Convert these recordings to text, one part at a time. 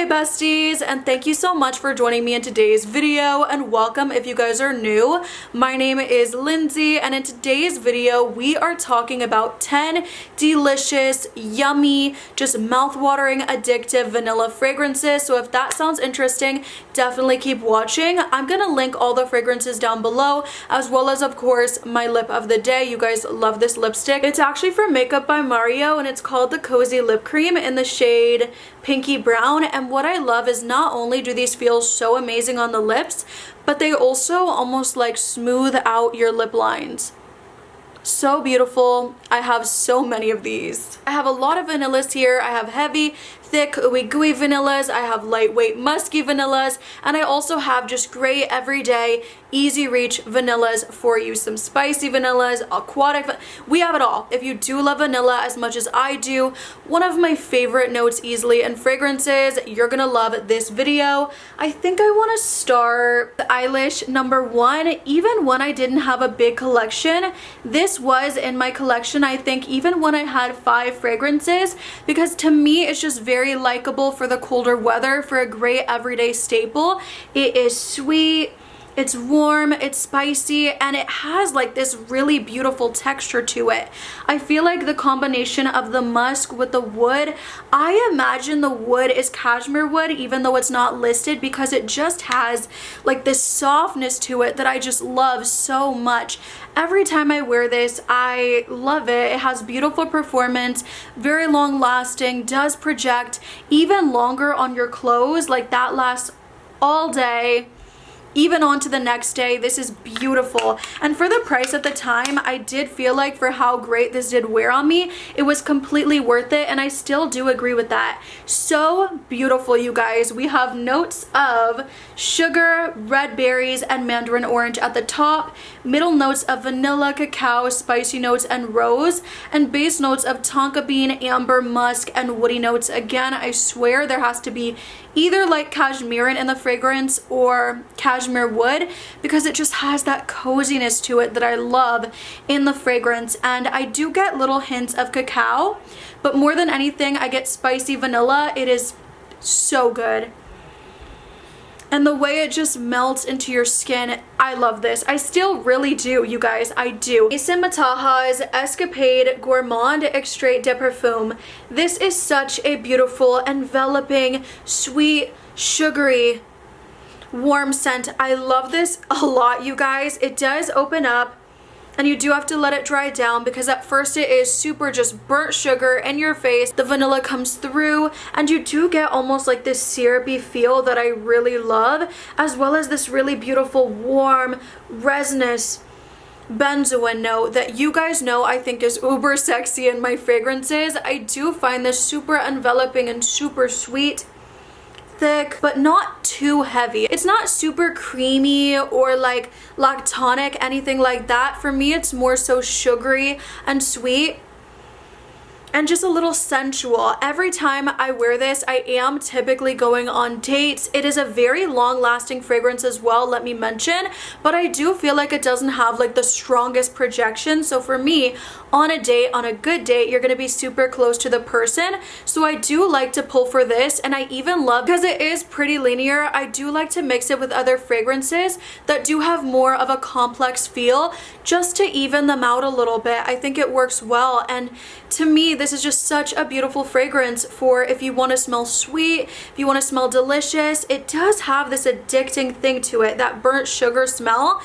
Hey besties, and thank you so much for joining me in today's video, and welcome if you guys are new. My name is Lindsay, and in today's video we are talking about 10 delicious, yummy, just mouth-watering, addictive vanilla fragrances. So if that sounds interesting, definitely keep watching. I'm gonna link all the fragrances down below, as well as of course my lip of the day. You guys love this lipstick. It's actually from Makeup by Mario, and it's called the Cozy Lip Cream in the shade Pinky Brown. And what I love is not only do these feel so amazing on the lips, but they also almost like smooth out your lip lines. So beautiful. I have so many of these. I have a lot of vanillas here. I have heavy, thick, ooey gooey vanillas. I have lightweight, musky vanillas. And I also have just great, everyday, easy reach vanillas for you. Some spicy vanillas, aquatic. We have it all. If you do love vanilla as much as I do, one of my favorite notes easily in fragrances, you're gonna love this video. I think I want to start the Eyelish #1. Even when I didn't have a big collection, this was in my collection, I think, even when I had 5 fragrances, because to me it's just very likable for the colder weather, for a great everyday staple. It is sweet, it's warm, it's spicy, and it has like this really beautiful texture to it. I feel like the combination of the musk with the wood, I imagine the wood is cashmere wood, even though it's not listed, because it just has like this softness to it that I just love so much. Every time I wear this, I love it. It has beautiful performance, very long lasting, does project even longer on your clothes. Like that lasts all day, even on to the next day. This is beautiful, and for the price at the time, I did feel like for how great this did wear on me, it was completely worth it, and I still do agree with that. So beautiful, you guys. We have notes of sugar, red berries, and mandarin orange at the top, middle notes of vanilla, cacao, spicy notes, and rose, and base notes of tonka bean, amber, musk, and woody notes. Again, I swear there has to be either like cashmere in the fragrance or cashmere wood, because it just has that coziness to it that I love in the fragrance. And I do get little hints of cacao, but more than anything I get spicy vanilla. It is so good, and the way it just melts into your skin, I love this. I still really do, you guys, I do. Maison Mataha's Escapade Gourmand Extrait de Perfume. This is such a beautiful, enveloping, sweet, sugary, warm scent. I love this a lot, you guys. It does open up, and you do have to let it dry down, because at first it is super just burnt sugar in your face. The vanilla comes through, and you do get almost like this syrupy feel that I really love, as well as this really beautiful, warm, resinous benzoin note that you guys know I think is uber sexy in my fragrances. I do find this super enveloping and super sweet, thick, but not too heavy. It's not super creamy or like lactonic, anything like that. For me, it's more so sugary and sweet, and just a little sensual. Every time I wear this, I am typically going on dates. It is a very long-lasting fragrance as well, let me mention, but I do feel like it doesn't have like the strongest projection. So for me, on a date, on a good date, you're gonna be super close to the person. So I do like to pull for this, and I even love, because it is pretty linear, I do like to mix it with other fragrances that do have more of a complex feel, just to even them out a little bit. I think it works well, and to me, this is just such a beautiful fragrance for if you want to smell sweet, if you want to smell delicious. It does have this addicting thing to it, that burnt sugar smell.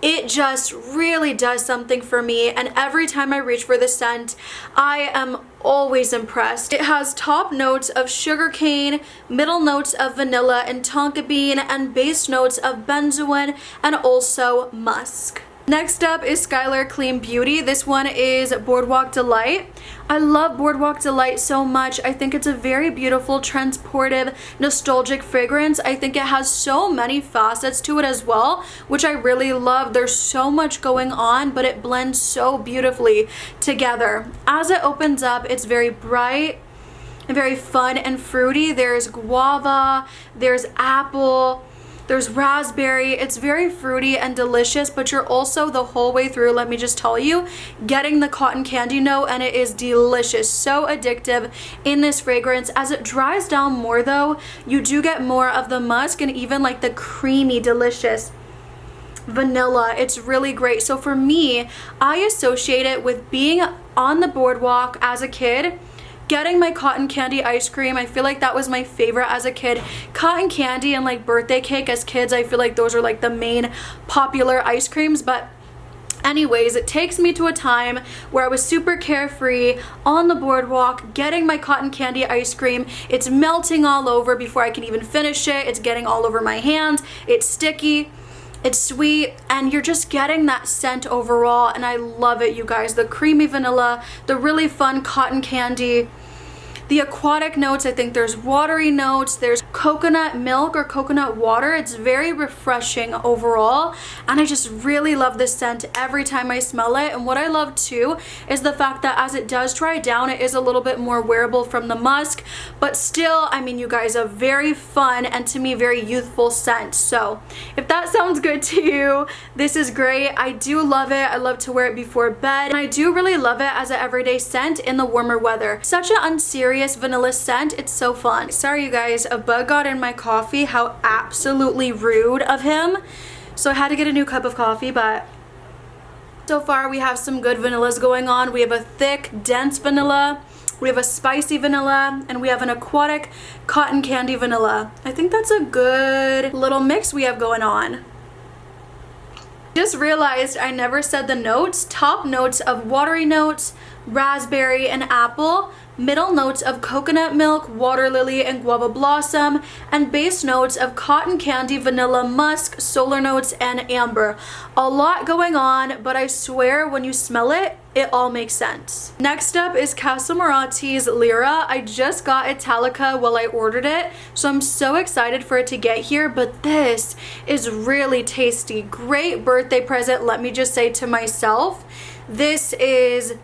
It just really does something for me, and every time I reach for the scent, I am always impressed. It has top notes of sugarcane, middle notes of vanilla and tonka bean, and base notes of benzoin and also musk. Next up is Skyler Clean Beauty. This one is Boardwalk Delight. I love Boardwalk Delight so much. I think it's a very beautiful, transportive, nostalgic fragrance. I think it has so many facets to it as well, which I really love. There's so much going on, but it blends so beautifully together. As it opens up, it's very bright and very fun and fruity. There's guava, there's apple, there's raspberry. It's very fruity and delicious, but you're also the whole way through, let me just tell you, getting the cotton candy note, and it is delicious. So addictive in this fragrance. As it dries down more though, you do get more of the musk and even like the creamy, delicious vanilla. It's really great. So for me, I associate it with being on the boardwalk as a kid, getting my cotton candy ice cream. I feel like that was my favorite as a kid. Cotton candy and like birthday cake as kids, I feel like those are like the main popular ice creams. But anyways, it takes me to a time where I was super carefree on the boardwalk, getting my cotton candy ice cream. It's melting all over before I can even finish it. It's getting all over my hands. It's sticky. It's sweet, and you're just getting that scent overall, and I love it, you guys. The creamy vanilla, the really fun cotton candy, the aquatic notes. I think there's watery notes, there's coconut milk or coconut water. It's very refreshing overall, and I just really love this scent every time I smell it. And what I love too is the fact that as it does dry down, it is a little bit more wearable from the musk, but still, I mean, you guys, a very fun and to me very youthful scent. So if that sounds good to you, this is great. I do love it. I love to wear it before bed, and I do really love it as an everyday scent in the warmer weather. Such an unserious vanilla scent. It's so fun. Sorry you guys, a bug got in my coffee. How absolutely rude of him. So I had to get a new cup of coffee, but so far we have some good vanillas going on. We have a thick, dense vanilla, we have a spicy vanilla, and we have an aquatic cotton candy vanilla. I think that's a good little mix we have going on. Just realized I never said the notes. Top notes of watery notes, raspberry and apple, middle notes of coconut milk, water lily, and guava blossom, and base notes of cotton candy, vanilla, musk, solar notes, and amber. A lot going on, but I swear when you smell it, it all makes sense. Next up is Casa Morati's Lyra. I just got Italica while I ordered it, so I'm so excited for it to get here, but this is really tasty. Great birthday present, let me just say to myself. This is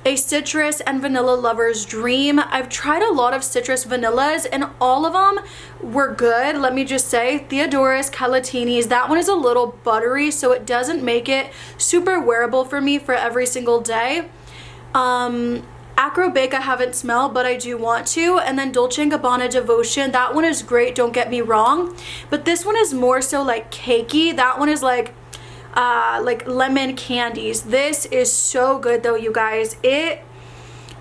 a citrus and vanilla lover's dream. I've tried a lot of citrus vanillas and all of them were good. Let me just say, Theodora's Calatini's, that one is a little buttery, so it doesn't make it super wearable for me for every single day. Acro Bake I haven't smelled, but I do want to. And then Dolce & Gabbana Devotion, that one is great, don't get me wrong, but this one is more so like cakey. That one is like lemon candies. This is so good though, you guys. It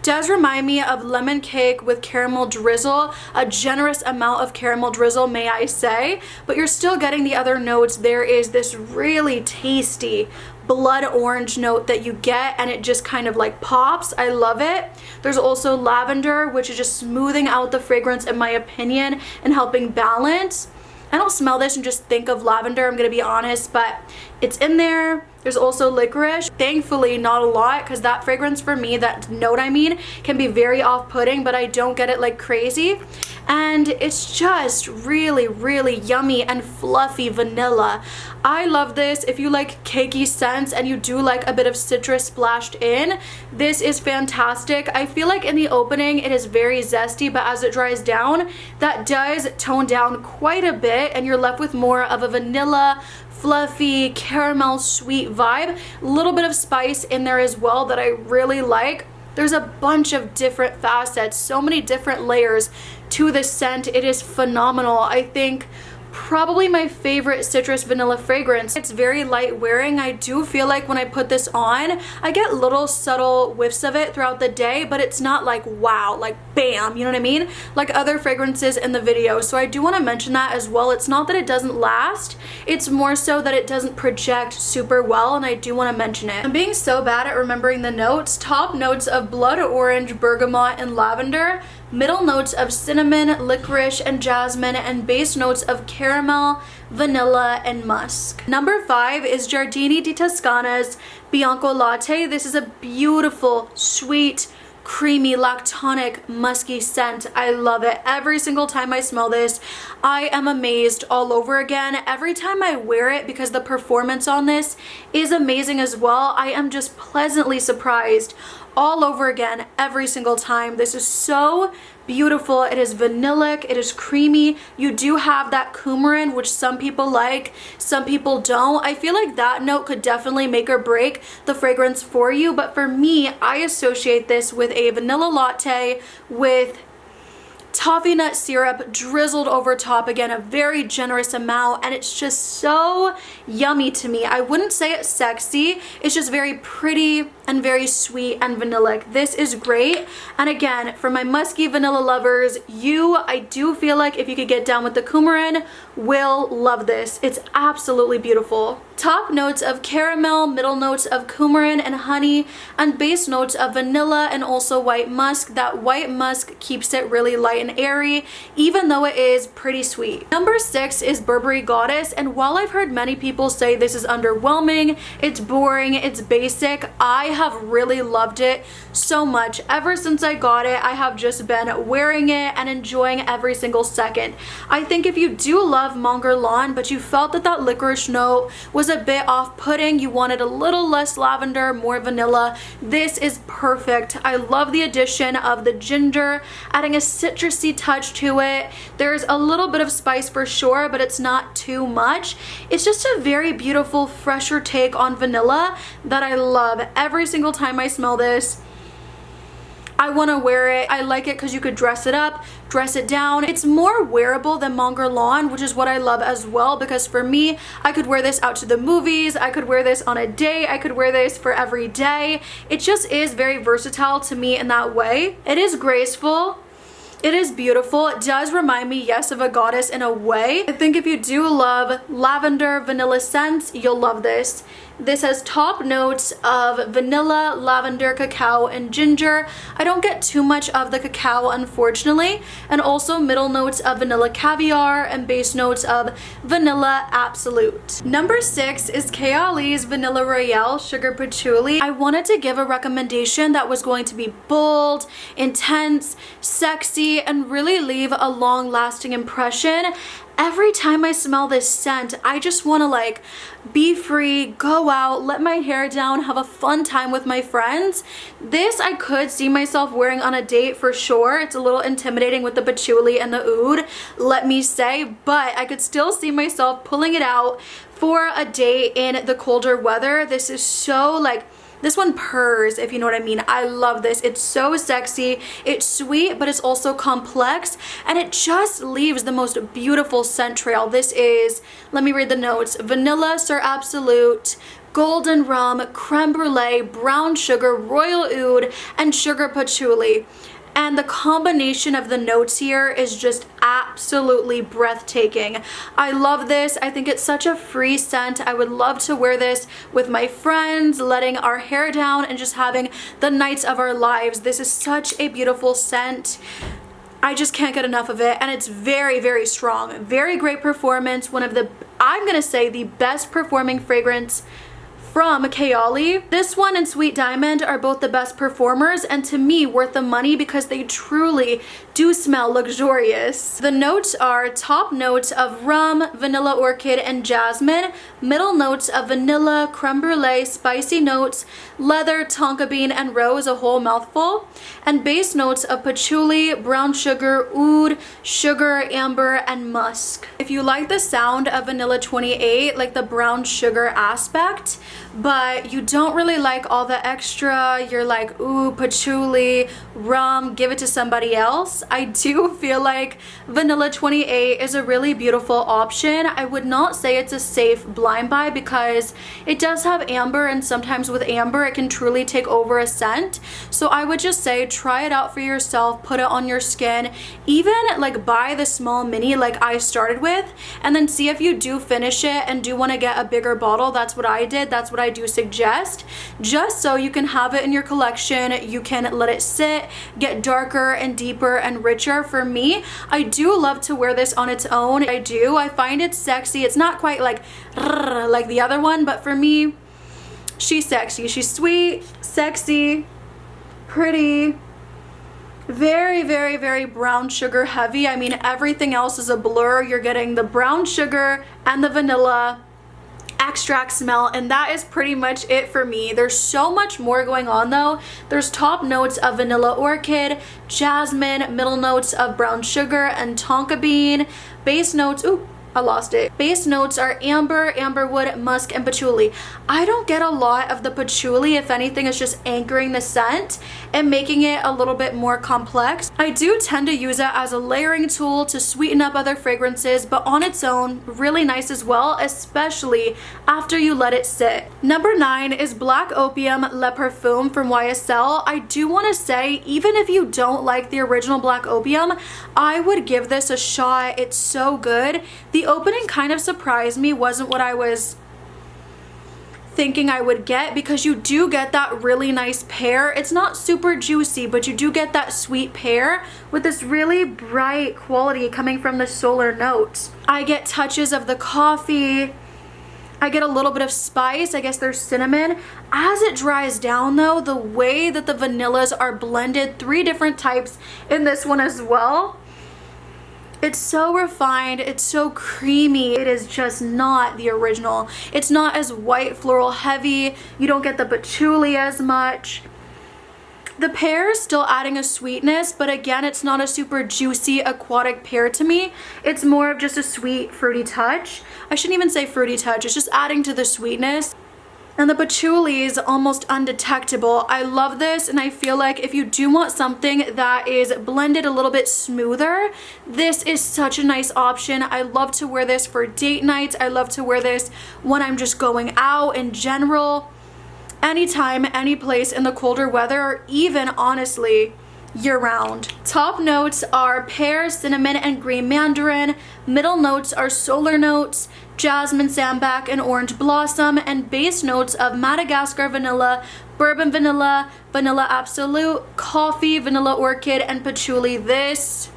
does remind me of lemon cake with caramel drizzle, a generous amount of caramel drizzle, may I say, but you're still getting the other notes. There is this really tasty blood orange note that you get, and it just kind of like pops. I love it. There's also lavender, which is just smoothing out the fragrance in my opinion and helping balance. I don't smell this and just think of lavender, I'm gonna be honest, but it's in there. There's also licorice. Thankfully, not a lot, because that fragrance for me, that note I mean, can be very off-putting, but I don't get it like crazy. And it's just really, really yummy and fluffy vanilla. I love this. If you like cakey scents and you do like a bit of citrus splashed in, this is fantastic. I feel like in the opening it is very zesty, but as it dries down, that does tone down quite a bit, and you're left with more of a vanilla, fluffy, caramel, sweet vibe. A little bit of spice in there as well that I really like. There's a bunch of different facets, so many different layers to this scent. It is phenomenal. I think probably my favorite citrus vanilla fragrance. It's very light wearing. I do feel like when I put this on, I get little subtle whiffs of it throughout the day, but it's not like wow, like bam, you know what I mean? Like other fragrances in the video. So I do want to mention that as well. It's not that it doesn't last, it's more so that it doesn't project super well, and I do want to mention it. I'm being so bad at remembering the notes. Top notes of blood orange, bergamot, and lavender. Middle notes of cinnamon, licorice, and jasmine, and base notes of caramel, vanilla, and musk. Number 5 is Giardini di Toscana's Bianco Latte. This is a beautiful, sweet, creamy, lactonic, musky scent. I love it. Every single time I smell this, I am amazed all over again. Every time I wear it, because the performance on this is amazing as well, I am just pleasantly surprised all over again every single time. This is so beautiful. It is vanillic, it is creamy. You do have that coumarin, which some people like, some people don't. I feel like that note could definitely make or break the fragrance for you, but for me, I associate this with a vanilla latte with toffee nut syrup drizzled over top. Again, a very generous amount, and it's just so yummy to me. I wouldn't say it's sexy, it's just very pretty and very sweet and vanillic. This is great. And again, for my musky vanilla lovers, I do feel like if you could get down with the coumarin, will love this. It's absolutely beautiful. Top notes of caramel, middle notes of coumarin and honey, and base notes of vanilla and also white musk. That white musk keeps it really light and airy, even though it is pretty sweet. Number 6 is Burberry Goddess, and while I've heard many people say this is underwhelming, it's boring, it's basic, I have really loved it so much. Ever since I got it, I have just been wearing it and enjoying every single second. I think if you do love Monger Lawn, but you felt that that licorice note was a bit off-putting, you wanted a little less lavender, more vanilla, this is perfect. I love the addition of the ginger, adding a citrusy touch to it. There's a little bit of spice for sure, but it's not too much. It's just a very beautiful, fresher take on vanilla that I love. Every single time I smell this, I want to wear it. I like it because you could dress it up, dress it down. It's more wearable than Monger Lawn, which is what I love as well, because for me, I could wear this out to the movies, I could wear this on a date, I could wear this for every day. It just is very versatile to me in that way. It is graceful. It is beautiful. It does remind me, yes, of a goddess in a way. I think if you do love lavender vanilla scents, you'll love this. This has top notes of vanilla, lavender, cacao, and ginger. I don't get too much of the cacao, unfortunately. And also middle notes of vanilla caviar and base notes of vanilla absolute. Number 6 is Eyelish's Vanilla Royale Sugar Patchouli. I wanted to give a recommendation that was going to be bold, intense, sexy, and really leave a long-lasting impression. Every time I smell this scent, I just want to like be free, go out, let my hair down, have a fun time with my friends. This I could see myself wearing on a date for sure. It's a little intimidating with the patchouli and the oud, let me say, but I could still see myself pulling it out for a date in the colder weather. This is so like, this one purrs, if you know what I mean. I love this. It's so sexy. It's sweet, but it's also complex, and it just leaves the most beautiful scent trail. This is, let me read the notes: vanilla, Sir Absolute, golden rum, creme brulee, brown sugar, royal oud, and sugar patchouli. And the combination of the notes here is just absolutely breathtaking. I love this. I think it's such a free scent. I would love to wear this with my friends, letting our hair down and just having the nights of our lives. This is such a beautiful scent. I just can't get enough of it, and it's very, very strong. Very great performance. One of the, I'm gonna say, the best performing fragrance from Eyelish. This one and Sweet Diamond are both the best performers, and to me worth the money because they truly do smell luxurious. The notes are top notes of rum, vanilla orchid, and jasmine, middle notes of vanilla, creme brulee, spicy notes, leather, tonka bean, and rose, a whole mouthful, and base notes of patchouli, brown sugar, oud, sugar, amber, and musk. If you like the sound of Vanilla 28, like the brown sugar aspect, but you don't really like all the extra, you're like, ooh, patchouli, rum, give it to somebody else, I do feel like Vanilla 28 is a really beautiful option. I would not say it's a safe blind buy because it does have amber, and sometimes with amber it can truly take over a scent. So I would just say try it out for yourself, put it on your skin, even like buy the small mini like I started with, and then see if you do finish it and do want to get a bigger bottle. That's what I did. That's what I do suggest, just so you can have it in your collection. You can let it sit, get darker and deeper and richer. For me, I do love to wear this on its own. I find it sexy. It's not quite like the other one, but for me, she's sexy. She's sweet, sexy, pretty, very, very, very brown sugar heavy. I mean, everything else is a blur. You're getting the brown sugar and the vanilla extract smell, and that is pretty much it for me. There's so much more going on though. There's top notes of vanilla orchid, jasmine, middle notes of brown sugar and tonka bean, base notes, ooh, I lost it. Base notes are amber, amberwood, musk, and patchouli. I don't get a lot of the patchouli. If anything, it's just anchoring the scent and making it a little bit more complex. I do tend to use it as a layering tool to sweeten up other fragrances, but on its own, really nice as well, especially after you let it sit. Number 9 is Black Opium Le Perfume from YSL. I do want to say, even if you don't like the original Black Opium, I would give this a shot. It's so good. The opening kind of surprised me, wasn't what I was thinking I would get, because you do get that really nice pear. It's not super juicy, but you do get that sweet pear with this really bright quality coming from the solar notes. I get touches of the coffee. I get a little bit of spice. I guess there's cinnamon. As it dries down though, the way that the vanillas are blended, 3 different types in this one as well. It's so refined, it's so creamy. It is just not the original. It's not as white floral heavy. You don't get the patchouli as much. The pear is still adding a sweetness, but again, it's not a super juicy aquatic pear to me. It's more of just a sweet fruity touch. I shouldn't even say fruity touch, it's just adding to the sweetness. And the patchouli is almost undetectable. I love this, and I feel like if you do want something that is blended a little bit smoother, this is such a nice option. I love to wear this for date nights. I love to wear this when I'm just going out in general. Anytime, any place in the colder weather, or even honestly, year-round. Top notes are pear, cinnamon, and green mandarin. Middle notes are solar notes, jasmine, sambac, and orange blossom, and base notes of Madagascar vanilla, bourbon vanilla, vanilla absolute, coffee, vanilla orchid, and patchouli. This,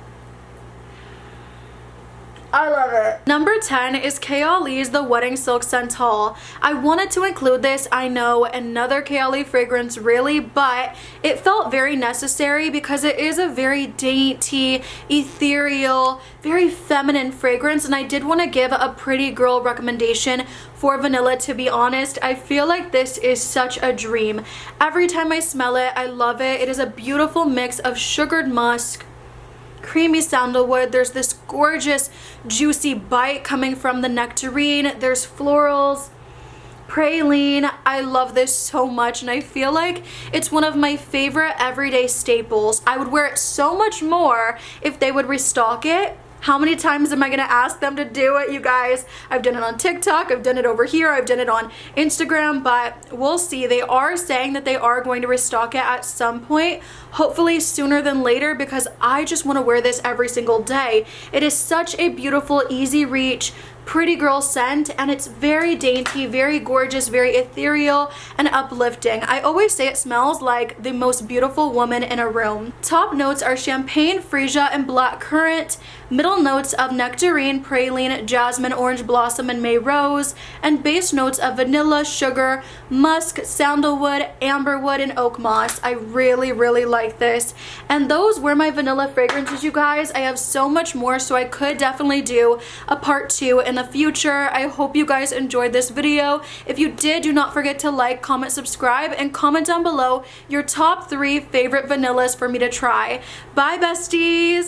I love it. Number 10 is Eyelish The Wedding Silk Santal. I wanted to include this, I know, another Eyelish fragrance really, but it felt very necessary because it is a very dainty, ethereal, very feminine fragrance, and I did want to give a pretty girl recommendation for vanilla. To be honest, I feel like this is such a dream. Every time I smell it, I love it. It is a beautiful mix of sugared musk, creamy sandalwood. There's this gorgeous juicy bite coming from the nectarine. There's florals, praline. I love this so much, and I feel like it's one of my favorite everyday staples. I would wear it so much more if they would restock it. How many times am I gonna ask them to do it, you guys? I've done it on TikTok, I've done it over here, I've done it on Instagram, but we'll see. They are saying that they are going to restock it at some point, hopefully sooner than later, because I just want to wear this every single day. It is such a beautiful, easy reach, pretty girl scent, and it's very dainty, very gorgeous, very ethereal and uplifting. I always say it smells like the most beautiful woman in a room. Top notes are champagne, freesia, and black currant. Middle notes of nectarine, praline, jasmine, orange blossom, and may rose, and base notes of vanilla, sugar, musk, sandalwood, amberwood, and oak moss. I really like this, and those were my vanilla fragrances, you guys. I have so much more, so I could definitely do a part 2 in the future. I hope you guys enjoyed this video. If you did, do not forget to like, comment, subscribe, and comment down below your top 3 favorite vanillas for me to try. Bye, besties.